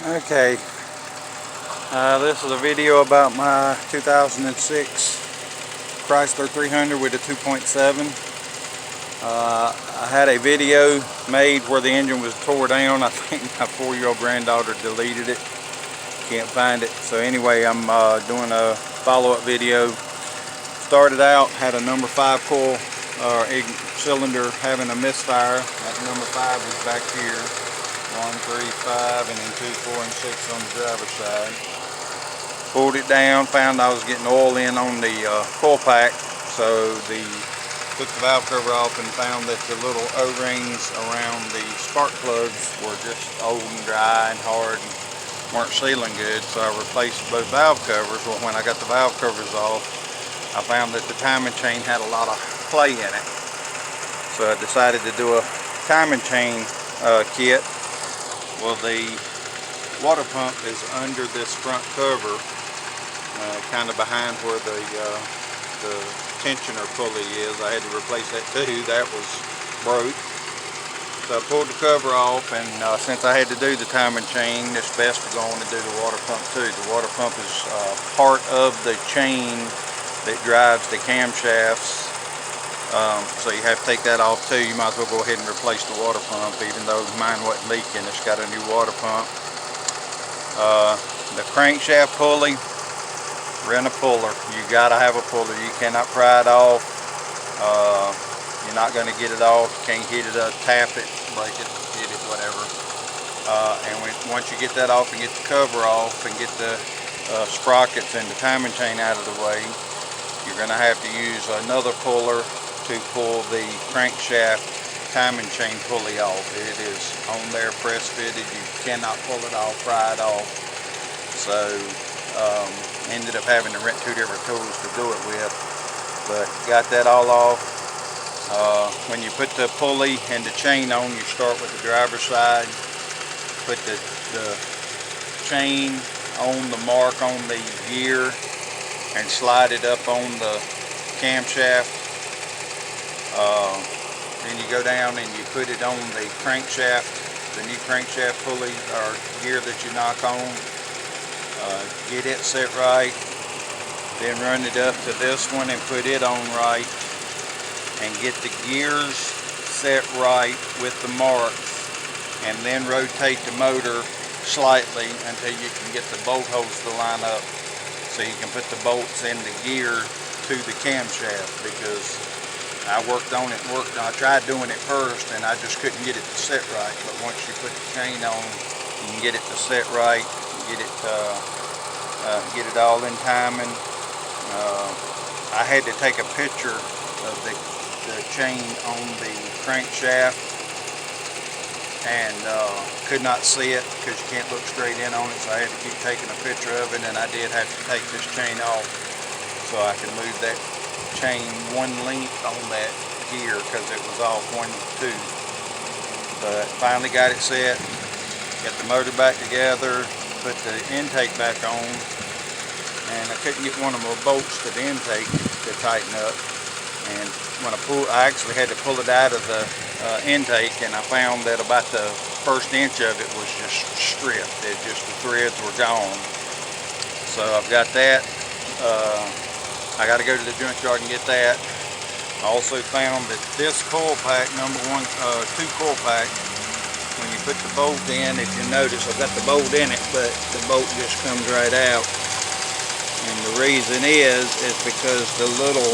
Okay, this is a video about my 2006 Chrysler 300 with a 2.7. I had a video made where the engine was tore down. I think my 4-year-old granddaughter deleted it. Can't find it. So anyway, I'm doing a follow-up video. Started out, had a number 5 coil cylinder having a misfire. That number 5 is back here. 1, 3, 5, and then 2, 4, and 6 on the driver's side. Pulled it down, found I was getting oil in on the coil pack, so took the valve cover off and found that the little O-rings around the spark plugs were just old and dry and hard and weren't sealing good, so I replaced both valve covers. Well, when I got the valve covers off, I found that the timing chain had a lot of play in it. So I decided to do a timing chain kit. Well, the water pump is under this front cover, kind of behind where the tensioner pulley is. I had to replace that too. That was broke. So I pulled the cover off, and since I had to do the timing chain, it's best to go on and do the water pump too. The water pump is part of the chain that drives the camshafts. So you have to take that off too. You might as well go ahead and replace the water pump, even though mine wasn't leaking. It's got a new water pump. The crankshaft pulley, rent a puller. You gotta have a puller. You cannot pry it off. You're not going to get it off. You can't hit it up, tap it, break it, hit it, whatever. And once you get that off and get the cover off and get the sprockets and the timing chain out of the way, you're going to have to use another puller to pull the crankshaft timing chain pulley off. It is on there, press fitted. You cannot pull it off, pry it off. So ended up having to rent 2 different tools to do it with, but got that all off. When you put the pulley and the chain on, you start with the driver's side, put the chain on the mark on the gear and slide it up on the camshaft. Then you go down and you put it on the crankshaft, the new crankshaft pulley or gear that you knock on. Get it set right, then run it up to this one and put it on right, and get the gears set right with the marks, and then rotate the motor slightly until you can get the bolt holes to line up so you can put the bolts in the gear to the camshaft. Because I worked on it, I tried doing it first and I just couldn't get it to set right, but once you put the chain on, you can get it to set right, get it all in timing. I had to take a picture of the chain on the crankshaft and could not see it because you can't look straight in on it, so I had to keep taking a picture of it, and I did have to take this chain off so I could move that chain 1 length on that gear because it was off 1 tooth. But finally got it set, got the motor back together, put the intake back on, and I couldn't get one of my bolts to the intake to tighten up. And when I actually had to pull it out of the intake, and I found that about the first inch of it was just stripped. The threads were gone. So I've got that. I got to go to the junkyard and get that. I also found that this coil pack, number 1, 2 coil pack, when you put the bolt in, if you notice, I've got the bolt in it, but the bolt just comes right out. And the reason is because the little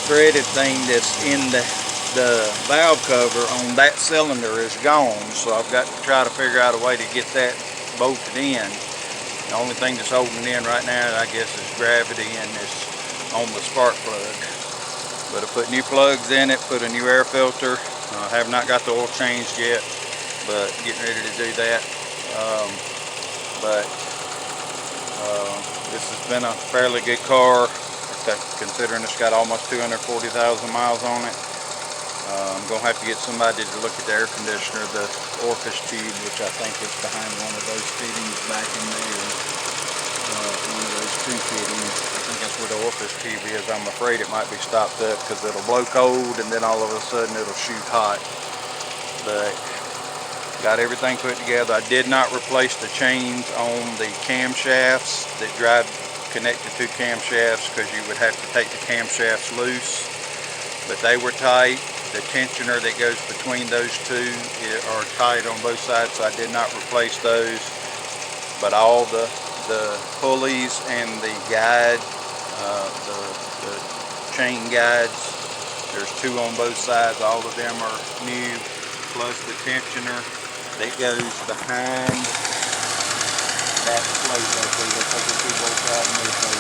threaded thing that's in the valve cover on that cylinder is gone. So I've got to try to figure out a way to get that bolted in. The only thing that's holding it in right now, I guess, is gravity and this on the spark plug. But I put new plugs in it, put a new air filter. I have not got the oil changed yet, but getting ready to do that. This has been a fairly good car, considering it's got almost 240,000 miles on it. I'm going to have to get somebody to look at the air conditioner, the orifice tube, which I think is behind one of those fittings back in there. One of those 2 fittings. I think that's where the orifice tube is. I'm afraid it might be stopped up because it'll blow cold and then all of a sudden it'll shoot hot. But Got everything put together. I did not replace the chains on the camshafts that drive connected to camshafts, because you would have to take the camshafts loose, but they were tight. The tensioner that goes between those two are tight on both sides, so I did not replace those. But all the pulleys and the guide, the chain guides, there's two on both sides. All of them are new, plus the tensioner that goes behind that plate right there. Looks like the two bolts out, and there's a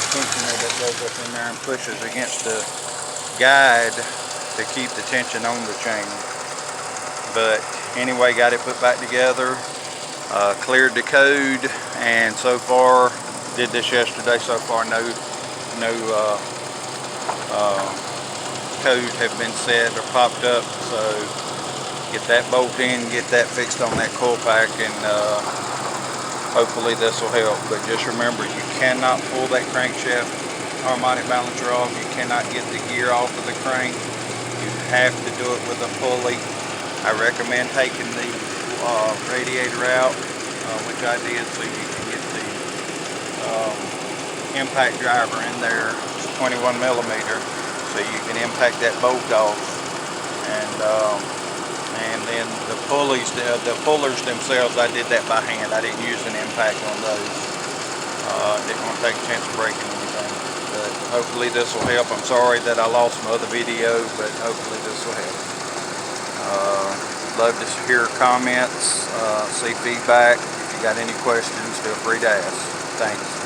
tensioner that goes up in there and pushes against the guide to keep the tension on the chain. But anyway, got it put back together, cleared the code, and so far, did this yesterday, so far no codes have been set or popped up. So get that bolt in, get that fixed on that coil pack, and hopefully this will help. But just remember, you cannot pull that crankshaft harmonic balancer off. You cannot get the gear off of the crank. You have to do it with a pulley. I recommend taking the radiator out, which I did, so you can get the impact driver in there. It's 21 millimeter, so you can impact that bolt off. And then the pulleys, the pullers themselves, I did that by hand. I didn't use an impact on those. Didn't want to take a chance of breaking anything. But hopefully this will help. I'm sorry that I lost my other video, but hopefully this will help. Love to hear comments, see feedback. If you got any questions, feel free to ask. Thanks.